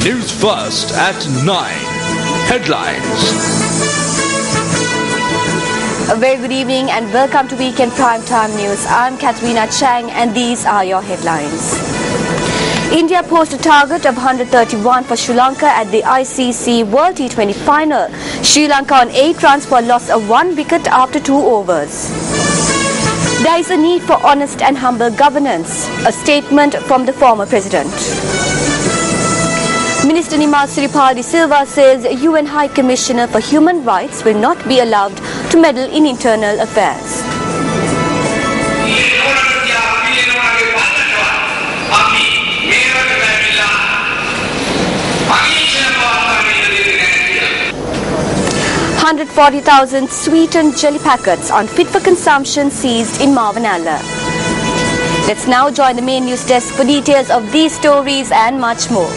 Newsfirst at 9. Headlines. A very good evening and welcome to Weekend Primetime News. I'm Katrina Chang and these are your headlines. India posts a target of 131 for Sri Lanka at the ICC World T20 final. Sri Lanka on 8 runs for a loss of 1 wicket after 2 overs. There is a need for honest and humble governance, a statement from the former president. Minister Nimal Siripal de Silva says UN High Commissioner for Human Rights will not be allowed to meddle in internal affairs. $140,000 sweetened jelly packets unfit for consumption seized in Marvanalla. Let's now join the main news desk for details of these stories and much more.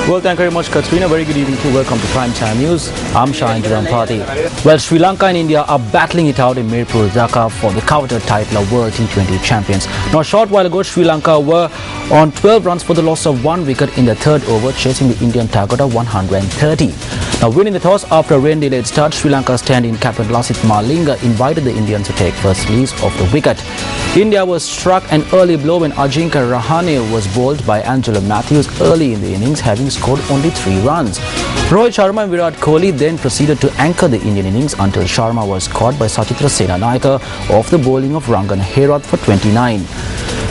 Well, thank you very much, Katrina. Very good evening to welcome to Primetime News. I'm Shahin Dharampati. Well, Sri Lanka and India are battling it out in Mirpur, Dhaka for the coveted title of World T20 champions. Now, a short while ago, Sri Lanka were on 12 runs for the loss of 1 wicket in the third over, chasing the Indian target of 130. Now, winning the toss after a rain-delayed start, Sri Lanka's stand-in captain Lasith Malinga invited the Indians to take first release of the wicket. India was struck an early blow when Ajinkya Rahane was bowled by Angelo Matthews early in the innings, having scored only 3 runs. Rohit Sharma and Virat Kohli then proceeded to anchor the Indian innings until Sharma was caught by Sachitra Senanayake off the bowling of Rangan Herath for 29.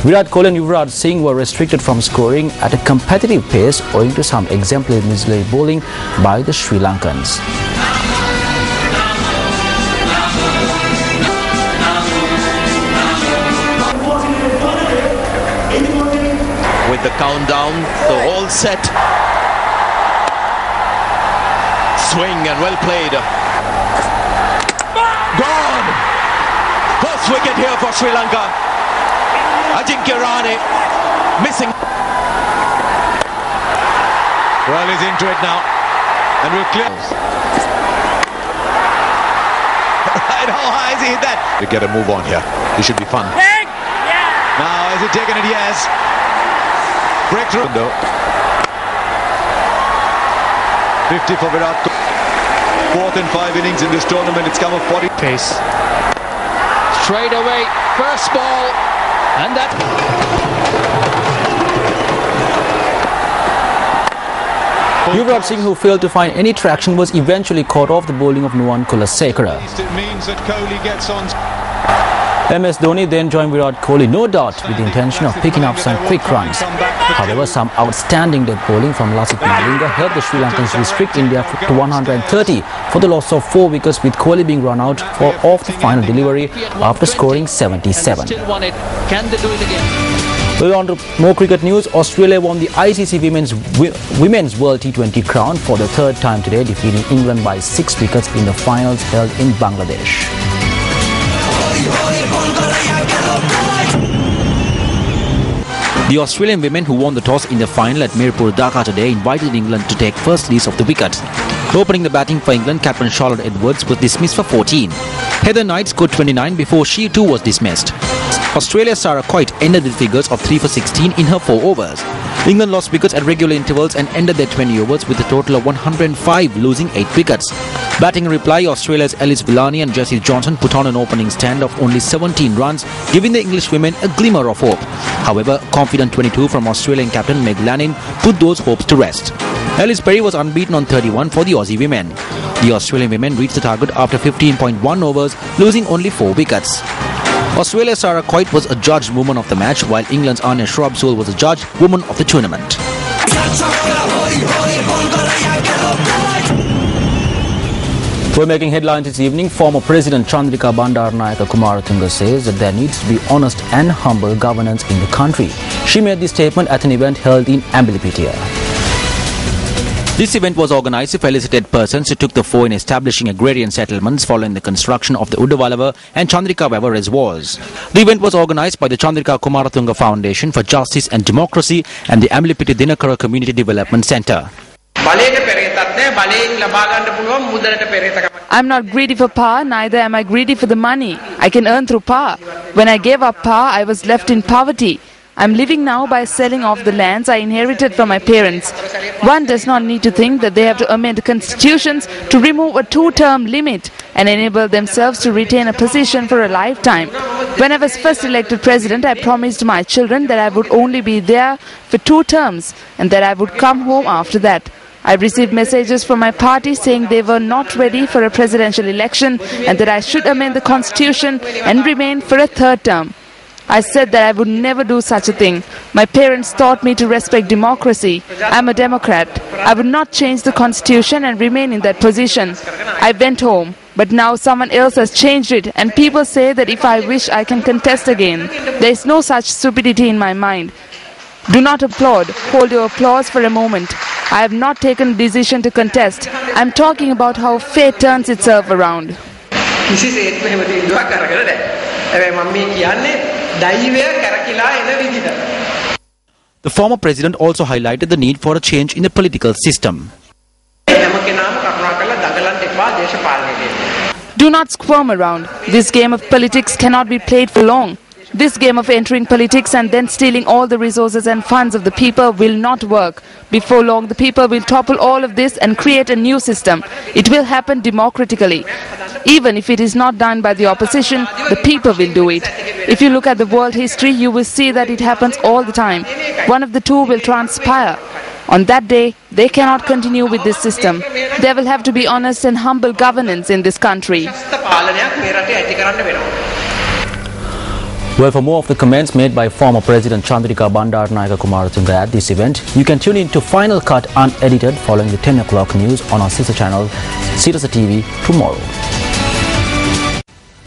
Virat Kohli and Yuvraj Singh were restricted from scoring at a competitive pace owing to some exemplary bowling by the Sri Lankans. With the countdown, the all set. Swing and well played. Gone! First wicket here for Sri Lanka. Ajinkya Rahane missing. Well, he's into it now. And we'll clear. Right, how high has he hit that? To get a move on here. This should be fun. Now, has he taken it? Yes. Breakthrough. 50 for Virat Kohli. 4th in 5 innings in this tournament. It's come of 40 pace. Straight away, first ball, and that. Yuvraj Singh, who failed to find any traction, was eventually caught off the bowling of Nuwan Kulasekara. It means that Kohli gets on. MS Dhoni then joined Virat Kohli, no doubt with the intention of picking up some quick runs. However, some outstanding dead bowling from Lasith Malinga helped the Sri Lankans restrict India to 130 for the loss of 4 wickets, with Kohli being run out off the final delivery after scoring 77. Can they do it again? Well, on to more cricket news. Australia won the ICC Women's World T20 crown for the 3rd time today, defeating England by 6 wickets in the finals held in Bangladesh. The Australian women, who won the toss in the final at Mirpur, Dhaka today, invited England to take first release of the wicket. Opening the batting for England, captain Charlotte Edwards was dismissed for 14. Heather Knight scored 29 before she too was dismissed. Australia's Sarah Coit ended with figures of 3 for 16 in her 4 overs. England lost wickets at regular intervals and ended their 20 overs with a total of 105, losing 8 wickets. Batting in reply, Australia's Ellis Villani and Jessie Johnson put on an opening stand of only 17 runs, giving the English women a glimmer of hope. However, confident 22 from Australian captain Meg Lanning put those hopes to rest. Alice Perry was unbeaten on 31 for the Aussie women. The Australian women reached the target after 15.1 overs, losing only 4 wickets. Australia's Sarah Coit was a judged woman of the match, while England's Anya Shrubsole was a judged woman of the tournament. We're making headlines this evening. Former President Chandrika Bandaranaike Kumaratunga says that there needs to be honest and humble governance in the country. She made this statement at an event held in Ambilipitia. This event was organized to felicitate persons who took the fore in establishing agrarian settlements following the construction of the Udavalava and Chandrika Vava reservoirs. The event was organized by the Chandrika Kumaratunga Foundation for Justice and Democracy and the Ambilipitia Dinakara Community Development Centre. I'm not greedy for power, neither am I greedy for the money I can earn through power. When I gave up power, I was left in poverty. I'm living now by selling off the lands I inherited from my parents. One does not need to think that they have to amend constitutions to remove a 2-term limit and enable themselves to retain a position for a lifetime. When I was first elected president, I promised my children that I would only be there for 2 terms and that I would come home after that. I received messages from my party saying they were not ready for a presidential election and that I should amend the constitution and remain for a 3rd term. I said that I would never do such a thing. My parents taught me to respect democracy. I'm a Democrat. I would not change the constitution and remain in that position. I went home, but now someone else has changed it and people say that if I wish I can contest again. There is no such stupidity in my mind. Do not applaud. Hold your applause for a moment. I have not taken a decision to contest. I'm talking about how fate turns itself around. The former president also highlighted the need for a change in the political system. Do not squirm around. This game of politics cannot be played for long. This game of entering politics and then stealing all the resources and funds of the people will not work. Before long, the people will topple all of this and create a new system. It will happen democratically. Even if it is not done by the opposition, the people will do it. If you look at the world history, you will see that it happens all the time. One of the two will transpire. On that day, they cannot continue with this system. There will have to be honest and humble governance in this country. Well, for more of the comments made by former President Chandrika Bandaranaike Kumaratunga at this event, you can tune in to Final Cut Unedited following the 10 o'clock news on our sister channel, Sirasa TV, tomorrow.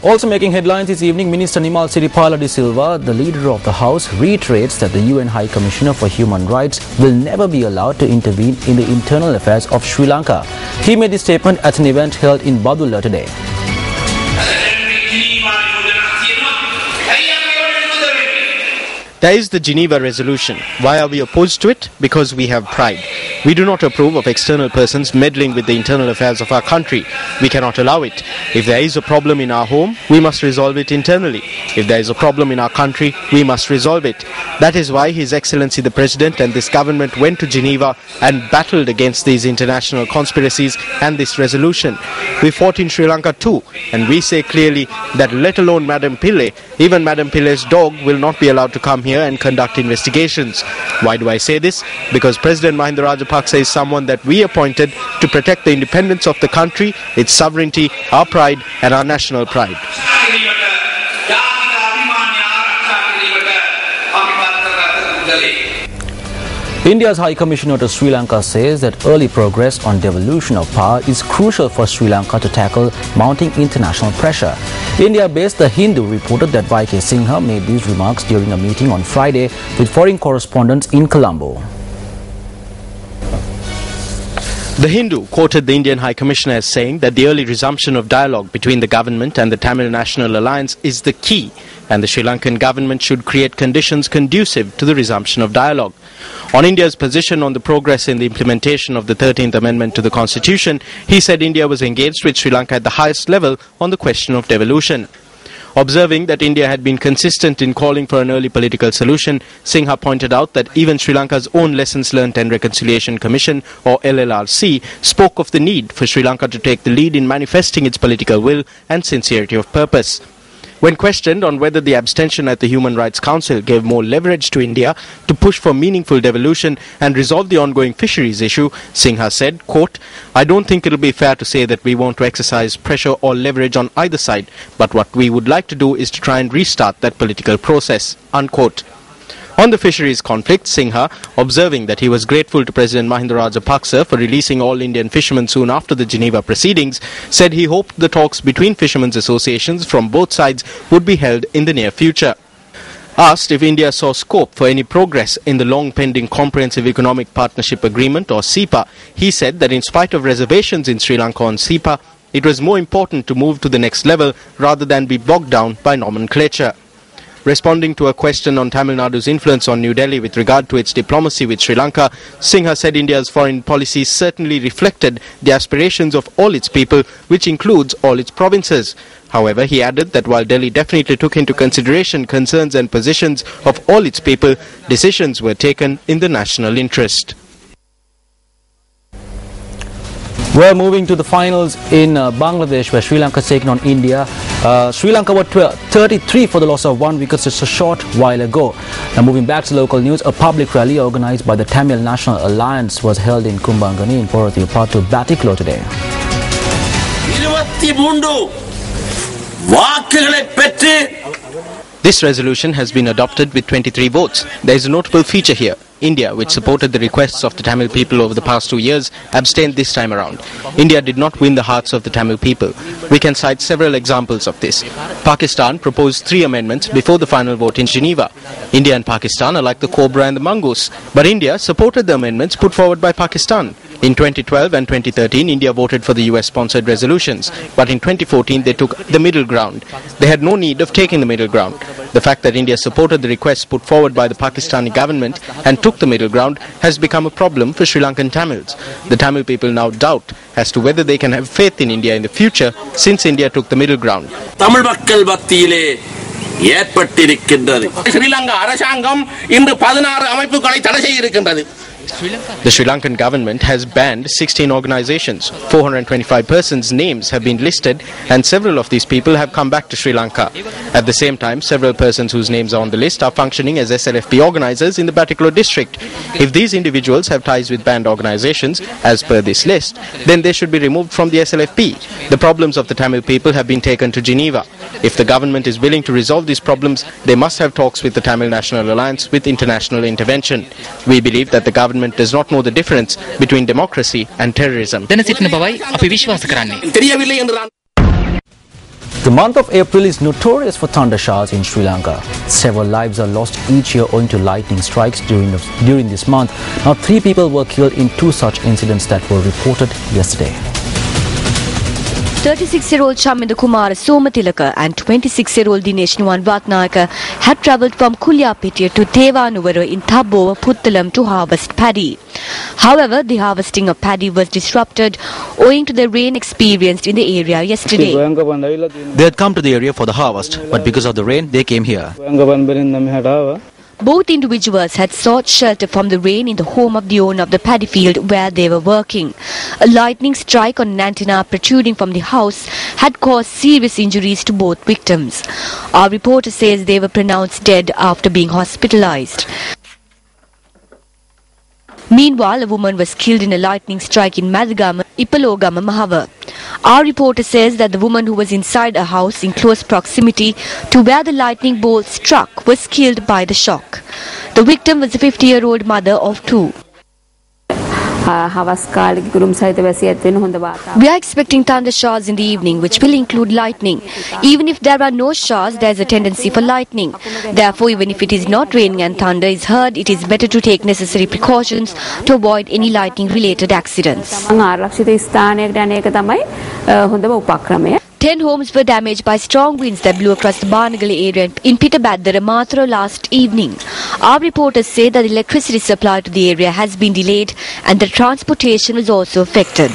Also making headlines this evening, Minister Nimal Siripala de Silva, the leader of the House, reiterates that the UN High Commissioner for Human Rights will never be allowed to intervene in the internal affairs of Sri Lanka. He made this statement at an event held in Badulla today. There is the Geneva Resolution. Why are we opposed to it? Because we have pride. We do not approve of external persons meddling with the internal affairs of our country. We cannot allow it. If there is a problem in our home, we must resolve it internally. If there is a problem in our country, we must resolve it. That is why His Excellency the President and this government went to Geneva and battled against these international conspiracies and this resolution. We fought in Sri Lanka too, and we say clearly that let alone Madam Pillay, even Madam Pillay's dog will not be allowed to come here and conduct investigations. Why do I say this? Because President Mahinda Rajapaksa is someone that we appointed to protect the independence of the country, its sovereignty, our pride and our national pride. India's High Commissioner to Sri Lanka says that early progress on devolution of power is crucial for Sri Lanka to tackle mounting international pressure. India-based The Hindu reported that Y.K. Singha made these remarks during a meeting on Friday with foreign correspondents in Colombo. The Hindu quoted the Indian High Commissioner as saying that the early resumption of dialogue between the government and the Tamil National Alliance is the key, and the Sri Lankan government should create conditions conducive to the resumption of dialogue. On India's position on the progress in the implementation of the 13th Amendment to the Constitution, he said India was engaged with Sri Lanka at the highest level on the question of devolution. Observing that India had been consistent in calling for an early political solution, Singha pointed out that even Sri Lanka's own Lessons Learnt and Reconciliation Commission, or LLRC, spoke of the need for Sri Lanka to take the lead in manifesting its political will and sincerity of purpose. When questioned on whether the abstention at the Human Rights Council gave more leverage to India to push for meaningful devolution and resolve the ongoing fisheries issue, Singha said, quote, "I don't think it will be fair to say that we want to exercise pressure or leverage on either side, but what we would like to do is to try and restart that political process," unquote. On the fisheries conflict, Singha, observing that he was grateful to President Mahinda Rajapaksa for releasing all Indian fishermen soon after the Geneva proceedings, said he hoped the talks between fishermen's associations from both sides would be held in the near future. Asked if India saw scope for any progress in the long-pending Comprehensive Economic Partnership Agreement, or CEPA, he said that in spite of reservations in Sri Lanka on CEPA, it was more important to move to the next level rather than be bogged down by nomenclature. Responding to a question on Tamil Nadu's influence on New Delhi with regard to its diplomacy with Sri Lanka, Singha said India's foreign policy certainly reflected the aspirations of all its people, which includes all its provinces. However, he added that while Delhi definitely took into consideration concerns and positions of all its people, decisions were taken in the national interest. We're moving to the finals in Bangladesh, where Sri Lanka is taking on India. Sri Lanka were 33 for the loss of 1 wicket just a short while ago. Now moving back to local news, a public rally organized by the Tamil National Alliance was held in Kumbangani in Porathiyapattu, Batiklo today. This resolution has been adopted with 23 votes. There is a notable feature here. India, which supported the requests of the Tamil people over the past 2 years, abstained this time around. India did not win the hearts of the Tamil people. We can cite several examples of this. Pakistan proposed 3 amendments before the final vote in Geneva. India and Pakistan are like the cobra and the mongoose. But India supported the amendments put forward by Pakistan. In 2012 and 2013, India voted for the US-sponsored resolutions. But in 2014, they took the middle ground. They had no need of taking the middle ground. The fact that India supported the requests put forward by the Pakistani government and took the middle ground has become a problem for Sri Lankan Tamils. The Tamil people now doubt as to whether they can have faith in India in the future since India took the middle ground. Tamil Bakkal Battile Sri Lanka Arashangam இன்று 16 அமைப்புகளை தடை செய்திருக்கின்றது. The Sri Lankan government has banned 16 organizations. 425 persons' names have been listed and several of these people have come back to Sri Lanka. At the same time, several persons whose names are on the list are functioning as SLFP organizers in the Batiklo district. If these individuals have ties with banned organizations, as per this list, then they should be removed from the SLFP. The problems of the Tamil people have been taken to Geneva. If the government is willing to resolve these problems, they must have talks with the Tamil National Alliance with international intervention. We believe that the government does not know the difference between democracy and terrorism. The month of April is notorious for thunder showers in Sri Lanka. Several lives are lost each year owing to lightning strikes during this month. Now 3 people were killed in 2 such incidents that were reported yesterday. 36-year-old Chaminda Kumara Somatilaka and 26-year-old Dinesh Nuwan Vatnayaka had travelled from Kulyapitiya to Devanuvara in Thabova, Puttalam to harvest paddy. However, the harvesting of paddy was disrupted owing to the rain experienced in the area yesterday. They had come to the area for the harvest, but because of the rain, they came here. Both individuals had sought shelter from the rain in the home of the owner of the paddy field where they were working. A lightning strike on an antenna protruding from the house had caused serious injuries to both victims. Our reporter says they were pronounced dead after being hospitalized. Meanwhile, a woman was killed in a lightning strike in Madagama, Ipalogama, Mahava. Our reporter says that the woman who was inside a house in close proximity to where the lightning bolt struck was killed by the shock. The victim was a 50-year-old mother of 2. We are expecting thunder showers in the evening, which will include lightning. Even if there are no showers, there is a tendency for lightning. Therefore, even if it is not raining and thunder is heard, it is better to take necessary precautions to avoid any lightning-related accidents. 10 homes were damaged by strong winds that blew across the Barnagali area in Pitabaddara, Mathura last evening. Our reporters say that the electricity supply to the area has been delayed and the transportation was also affected.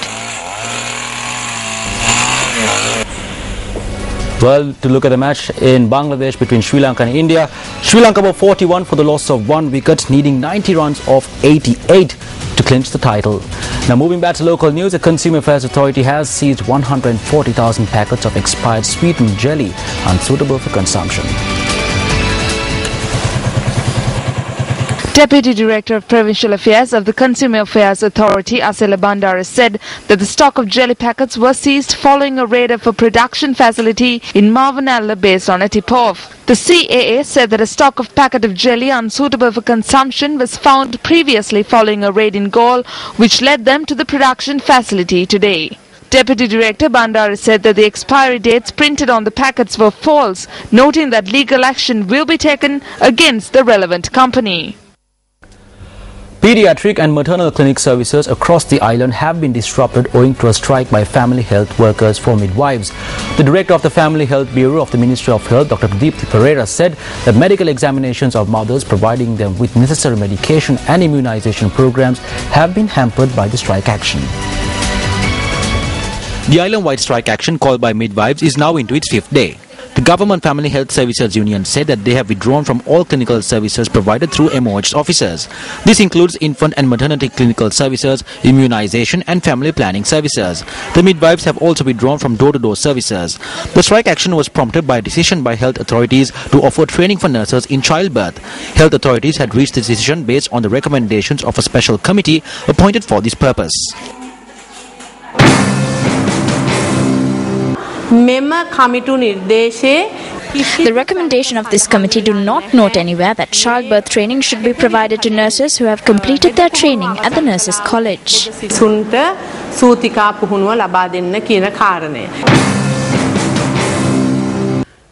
Well, to look at the match in Bangladesh between Sri Lanka and India, Sri Lanka were 41 for the loss of 1 wicket, needing 90 runs off 88 to clinch the title. Now moving back to local news, the Consumer Affairs Authority has seized 140,000 packets of expired sweetened jelly unsuitable for consumption. Deputy Director of Provincial Affairs of the Consumer Affairs Authority, Asela Bandara, said that the stock of jelly packets was seized following a raid of a production facility in Marvanella based on a tip-off. The CAA said that a stock of packet of jelly unsuitable for consumption was found previously following a raid in Gaul, which led them to the production facility today. Deputy Director Bandara said that the expiry dates printed on the packets were false, noting that legal action will be taken against the relevant company. Pediatric and maternal clinic services across the island have been disrupted owing to a strike by family health workers for midwives. The director of the Family Health Bureau of the Ministry of Health, Dr. Deepthi Pereira, said that medical examinations of mothers, providing them with necessary medication and immunization programs, have been hampered by the strike action. The island-wide strike action called by midwives is now into its 5th day. The Government Family Health Services Union said that they have withdrawn from all clinical services provided through MOH officers. This includes infant and maternity clinical services, immunization and family planning services. The midwives have also withdrawn from door-to-door services. The strike action was prompted by a decision by health authorities to offer training for nurses in childbirth. Health authorities had reached this decision based on the recommendations of a special committee appointed for this purpose. The recommendation of this committee do not note anywhere that childbirth training should be provided to nurses who have completed their training at the Nurses College.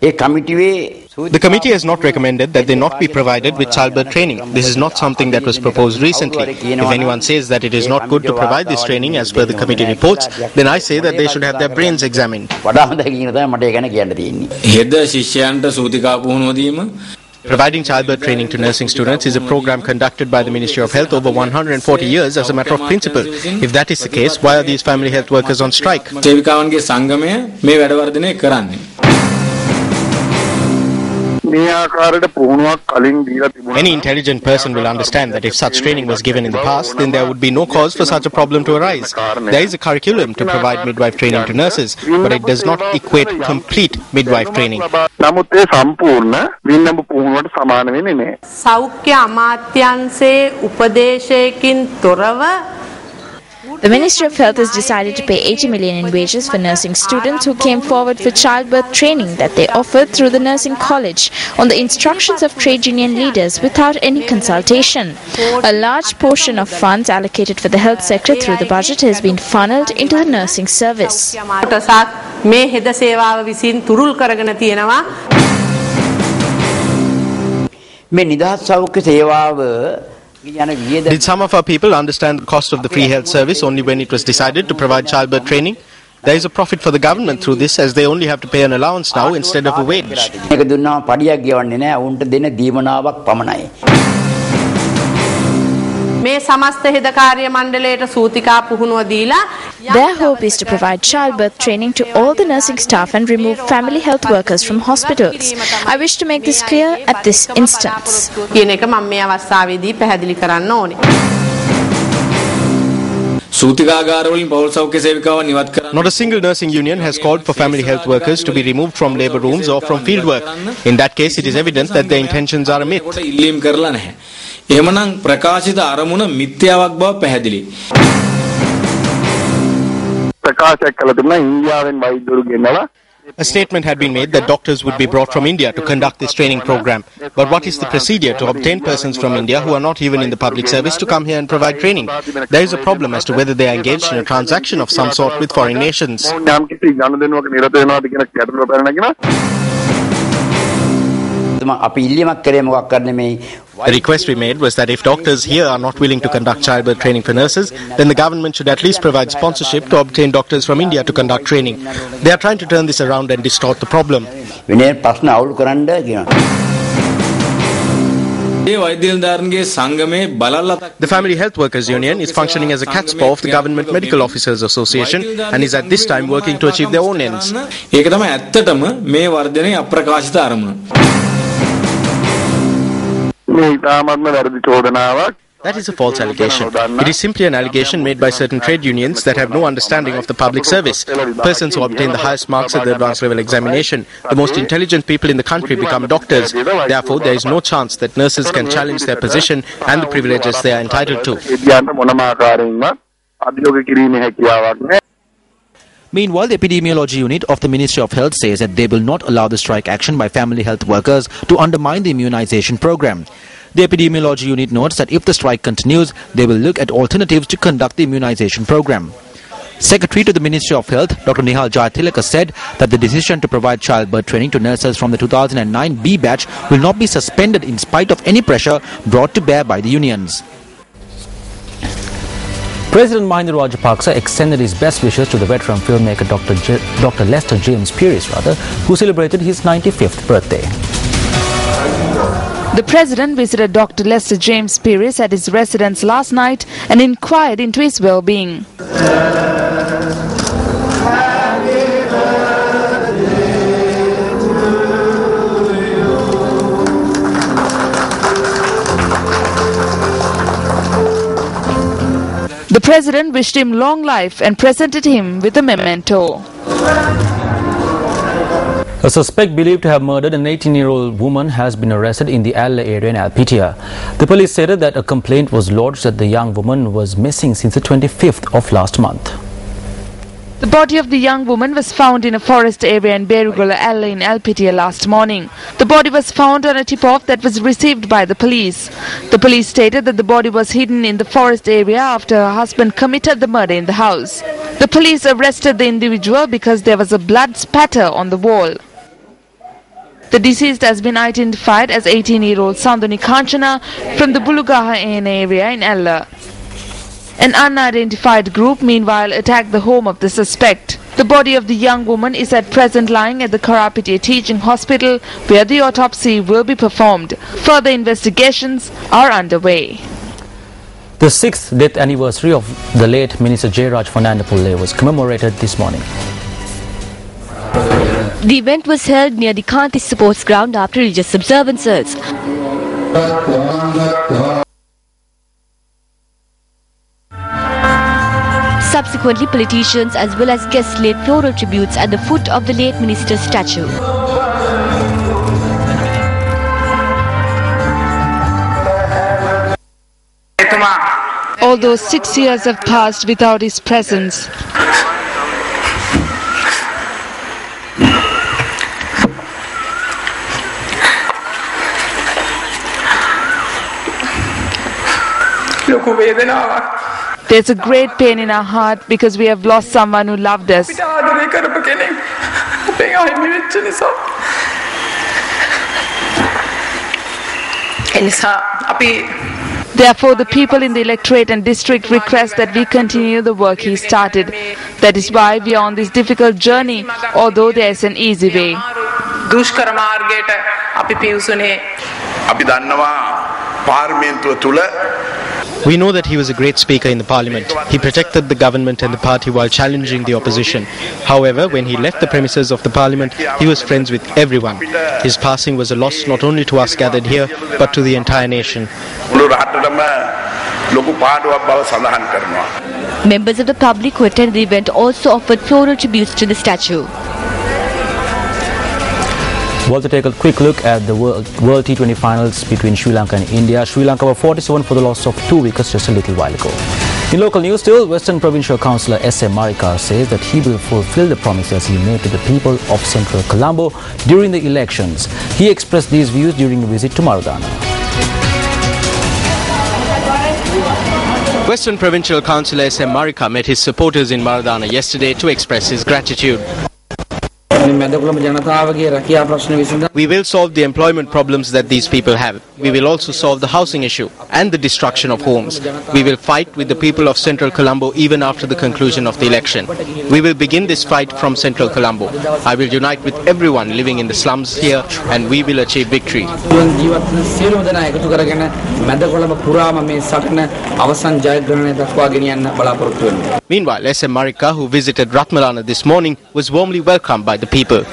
The committee has not recommended that they not be provided with childbirth training. This is not something that was proposed recently. If anyone says that it is not good to provide this training as per the committee reports, then I say that they should have their brains examined. Providing childbirth training to nursing students is a program conducted by the Ministry of Health over 140 years as a matter of principle. If that is the case, why are these family health workers on strike? Any intelligent person will understand that if such training was given in the past, then there would be no cause for such a problem to arise. There is a curriculum to provide midwife training to nurses, but it does not equate complete midwife training. The Ministry of Health has decided to pay 80 million in wages for nursing students who came forward for childbirth training that they offered through the nursing college on the instructions of trade union leaders without any consultation. A large portion of funds allocated for the health sector through the budget has been funneled into the nursing service. Did some of our people understand the cost of the free health service only when it was decided to provide childbirth training? There is a profit for the government through this, as they only have to pay an allowance now instead of a wage. Their hope is to provide childbirth training to all the nursing staff and remove family health workers from hospitals. I wish to make this clear at this instance. Not a single nursing union has called for family health workers to be removed from labour rooms or from field work. In that case, it is evident that their intentions are a myth. A statement had been made that doctors would be brought from India to conduct this training program. But what is the procedure to obtain persons from India who are not even in the public service to come here and provide training? There is a problem as to whether they are engaged in a transaction of some sort with foreign nations. The request we made was that if doctors here are not willing to conduct childbirth training for nurses, then the government should at least provide sponsorship to obtain doctors from India to conduct training. They are trying to turn this around and distort the problem. The Family Health Workers Union is functioning as a cat's paw of the Government Medical Officers Association and is at this time working to achieve their own ends. That is a false allegation. It is simply an allegation made by certain trade unions that have no understanding of the public service. Persons who obtain the highest marks at the advanced level examination, the most intelligent people in the country, become doctors. Therefore, there is no chance that nurses can challenge their position and the privileges they are entitled to. Meanwhile, the epidemiology unit of the Ministry of Health says that they will not allow the strike action by family health workers to undermine the immunization program. The epidemiology unit notes that if the strike continues, they will look at alternatives to conduct the immunization program. Secretary to the Ministry of Health, Dr. Nihal Jayatilaka, said that the decision to provide childbirth training to nurses from the 2009 B batch will not be suspended in spite of any pressure brought to bear by the unions. President Mahinda Rajapaksa extended his best wishes to the veteran filmmaker Dr. Lester James Pierce, who celebrated his 95th birthday. The President visited Dr. Lester James Pierce at his residence last night and inquired into his well-being. The President wished him long life and presented him with a memento. A suspect believed to have murdered an 18-year-old woman has been arrested in the Alla area in Alpetia. The police stated that a complaint was lodged that the young woman was missing since the 25th of last month. The body of the young woman was found in a forest area in Berugala Alla in Alpetia last morning. The body was found on a tip-off that was received by the police. The police stated that the body was hidden in the forest area after her husband committed the murder in the house. The police arrested the individual because there was a blood spatter on the wall. The deceased has been identified as 18-year-old Sandhuni Kanchana from the Bulugaha area in Alla. An unidentified group meanwhile attacked the home of the suspect. The body of the young woman is at present lying at the Karapitia Teaching Hospital where the autopsy will be performed. Further investigations are underway. The 6th death anniversary of the late Minister Jayraj Fernandopulle was commemorated this morning. The event was held near the Kanti Sports Ground after religious observances. Subsequently, politicians as well as guests laid floral tributes at the foot of the late minister's statue. Although 6 years have passed without his presence, there's a great pain in our heart because we have lost someone who loved us. Therefore, the people in the electorate and district request that we continue the work he started. That is why we are on this difficult journey, although there is an easy way. We know that he was a great speaker in the parliament. He protected the government and the party while challenging the opposition. However, when he left the premises of the parliament, he was friends with everyone. His passing was a loss not only to us gathered here, but to the entire nation. Members of the public who attended the event also offered floral tributes to the statue. Well, to take a quick look at the World T20 finals between Sri Lanka and India. Sri Lanka were 47 for the loss of 2 wickets just a little while ago. In local news still, Western Provincial Councillor S.M. Marikar says that he will fulfill the promises he made to the people of Central Colombo during the elections. He expressed these views during a visit to Maradana. Western Provincial Councillor S.M. Marikar met his supporters in Maradana yesterday to express his gratitude. We will solve the employment problems that these people have. We will also solve the housing issue and the destruction of homes. We will fight with the people of Central Colombo even after the conclusion of the election. We will begin this fight from Central Colombo. I will unite with everyone living in the slums here and we will achieve victory. Meanwhile, S.M. Marikar, who visited Ratmalana this morning, was warmly welcomed by the people.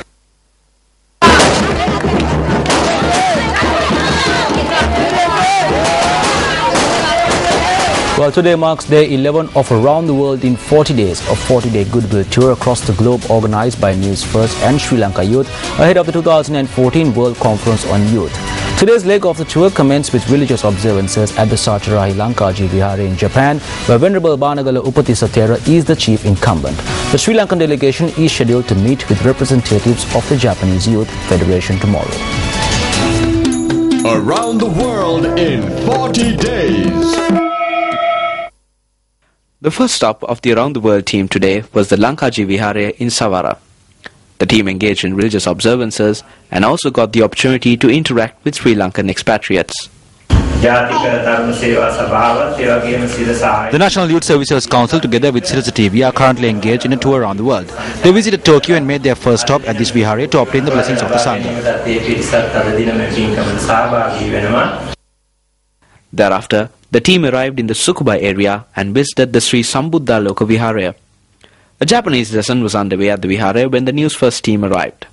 Well, today marks day 11 of Around the World in 40 Days, a 40-day goodwill tour across the globe organized by Newsfirst and Sri Lanka Youth ahead of the 2014 World Conference on Youth. Today's leg of the tour commenced with religious observances at the Sacharahi Lankaji Vihara in Japan, where Venerable Banagala Upatissa Thera is the chief incumbent. The Sri Lankan delegation is scheduled to meet with representatives of the Japanese Youth Federation tomorrow. Around the World in 40 Days. The first stop of the Around the World team today was the Lankaji Vihara in Savara. The team engaged in religious observances and also got the opportunity to interact with Sri Lankan expatriates. The National Youth Services Council, together with Sirius TV, are currently engaged in a tour around the world. They visited Tokyo and made their first stop at this vihara to obtain the blessings of the Sangha. Thereafter, the team arrived in the Tsukuba area and visited the Sri Sambuddha Loka Vihara. A Japanese lesson was underway at the vihara when the Newsfirst team arrived.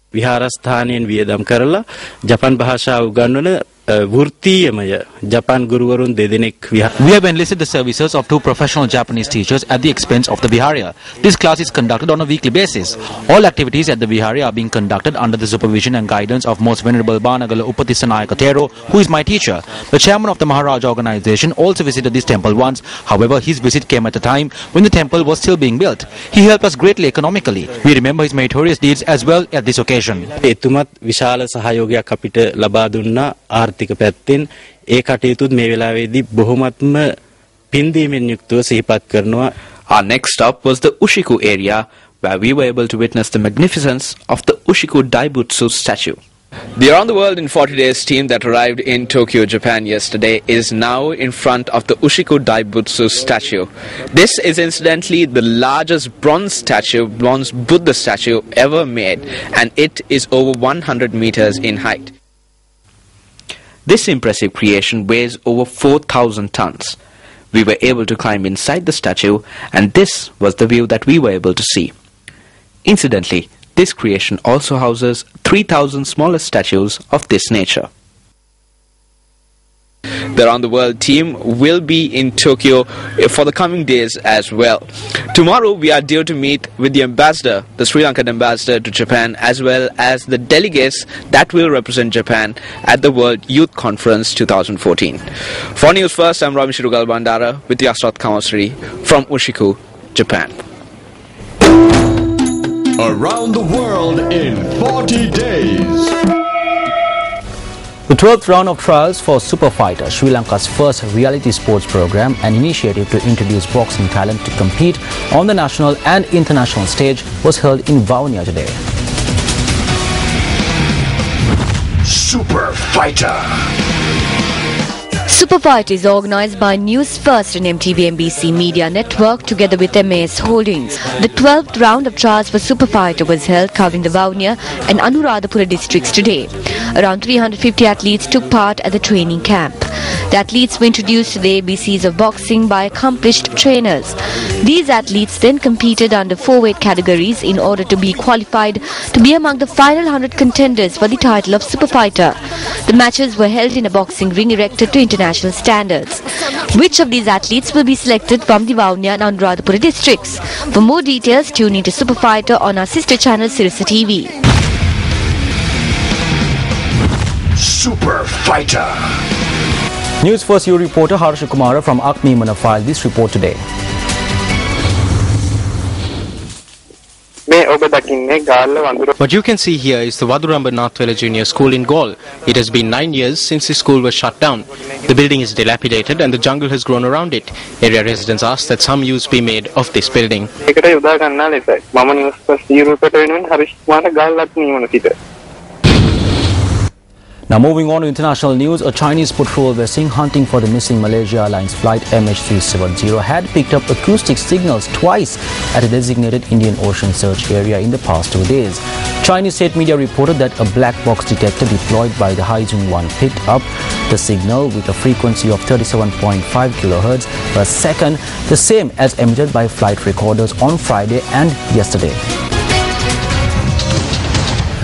විහාරස්ථානයෙන් වියදම් කරලා ජපාන් භාෂාව උගන්වන වෘත්තීයමය ජපාන් ගුරුවරුන් දෙදෙනෙක් We have enlisted the services of 2 professional Japanese teachers at the expense of the vihara. This class is conducted on a weekly basis. All activities at the vihara are being conducted under the supervision and guidance of Most Venerable Banagala Upatisanayaka Tero, who is my teacher. The chairman of the Maharaj organization also visited this temple once. However, his visit came at a time when the temple was still being built. He helped us greatly economically. We remember his meritorious deeds as well at this occasion. එතුමත් විශාල සහයෝගයක් අපිට ලබා දුන්නා ආර්ථික පැත්තෙන් ඒ කටයුතුත් මේ වෙලාවේදී බොහොමත්ම පින්දීමෙන් යුක්තව සිහිපත් කරනවා. Our next stop was the Ushiku area, where we were able to witness the magnificence of the Ushiku Daibutsu statue. The Around the World in 40 Days team that arrived in Tokyo, Japan yesterday is now in front of the Ushiku Daibutsu statue. This is incidentally the largest bronze Buddha statue ever made, and it is over 100 meters in height. This impressive creation weighs over 4,000 tons. We were able to climb inside the statue, and this was the view that we were able to see. Incidentally, this creation also houses 3,000 smaller statues of this nature. The Around the World team will be in Tokyo for the coming days as well. Tomorrow we are due to meet with the ambassador, the Sri Lankan ambassador to Japan, as well as the delegates that will represent Japan at the World Youth Conference 2014. For Newsfirst, I'm Ravi Shirugal Bandara with Yasrat Kamasri from Ushiku, Japan. Around the World in 40 Days. The 12th round of trials for Super Fighter, Sri Lanka's first reality sports program, an initiative to introduce boxing talent to compete on the national and international stage, was held in Vavuniya today. Super Fighter. Super Fight is organised by Newsfirst and MTV-MBC Media Network together with MAS Holdings. The 12th round of trials for Super Fighter was held covering the Vavuniya and Anuradhapura districts today. Around 350 athletes took part at the training camp. The athletes were introduced to the ABCs of boxing by accomplished trainers. These athletes then competed under 4 weight categories in order to be qualified to be among the final 100 contenders for the title of Super Fighter. The matches were held in a boxing ring erected to international standards. Which of these athletes will be selected from the Vavuniya and Anuradhapura districts? For more details, tune into Super Fighter on our sister channel Sirius TV. Super Fighter. Newsfirst EU reporter Harsha Kumara from Akmi Mana filed this report today. What you can see here is the Waduramba Nathwela Junior School in Gaul. It has been 9 years since the school was shut down. The building is dilapidated and the jungle has grown around it. Area residents ask that some use be made of this building. Now moving on to international news, a Chinese patrol vessel hunting for the missing Malaysia Airlines flight MH370 had picked up acoustic signals twice at a designated Indian Ocean search area in the past 2 days. Chinese state media reported that a black box detector deployed by the Haizhong 1 picked up the signal with a frequency of 37.5 kHz per second, the same as emitted by flight recorders on Friday and yesterday.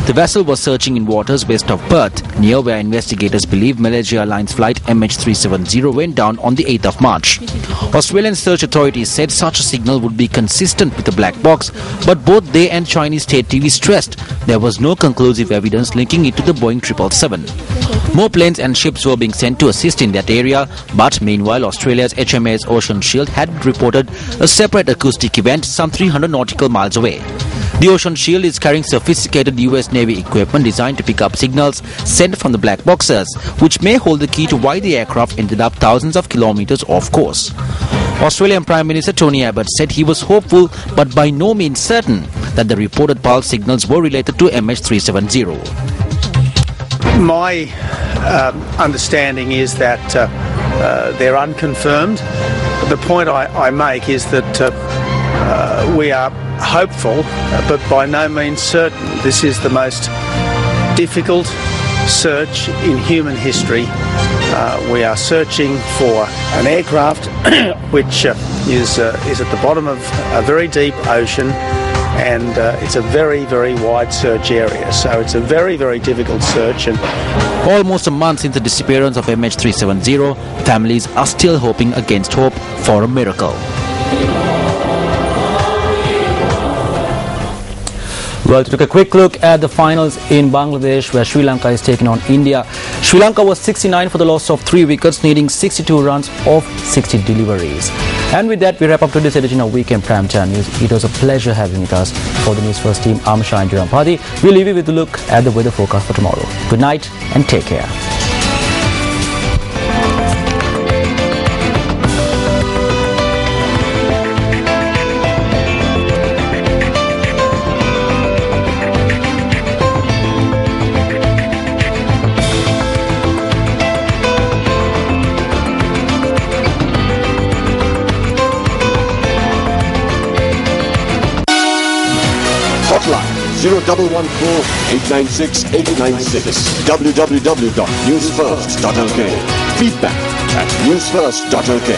The vessel was searching in waters west of Perth, near where investigators believe Malaysia Airlines flight MH370 went down on the 8th of March. Australian search authorities said such a signal would be consistent with the black box, but both they and Chinese state TV stressed there was no conclusive evidence linking it to the Boeing 777. More planes and ships were being sent to assist in that area, but meanwhile Australia's HMAS Ocean Shield had reported a separate acoustic event some 300 nautical miles away. The Ocean Shield is carrying sophisticated US Navy equipment designed to pick up signals sent from the black boxes, which may hold the key to why the aircraft ended up thousands of kilometers off course. Australian Prime Minister Tony Abbott said he was hopeful but by no means certain that the reported pulse signals were related to MH370. My understanding is that they're unconfirmed. The point I make is that we are hopeful, but by no means certain. This is the most difficult search in human history. We are searching for an aircraft which is at the bottom of a very deep ocean, and it's a very, very wide search area. So it's a very, very difficult search. And almost a month since the disappearance of MH370, families are still hoping against hope for a miracle. Well, to take a quick look at the finals in Bangladesh, where Sri Lanka is taking on India. Sri Lanka was 69 for the loss of 3 wickets, needing 62 runs off 60 deliveries. And with that, we wrap up today's edition of Weekend Primetime News. It was a pleasure having with us. For the Newsfirst team, I'm Shine Rampati. We'll leave you with a look at the weather forecast for tomorrow. Good night and take care. Hotline 0114-896-896 www.newsfirst.lk. Feedback at newsfirst.lk.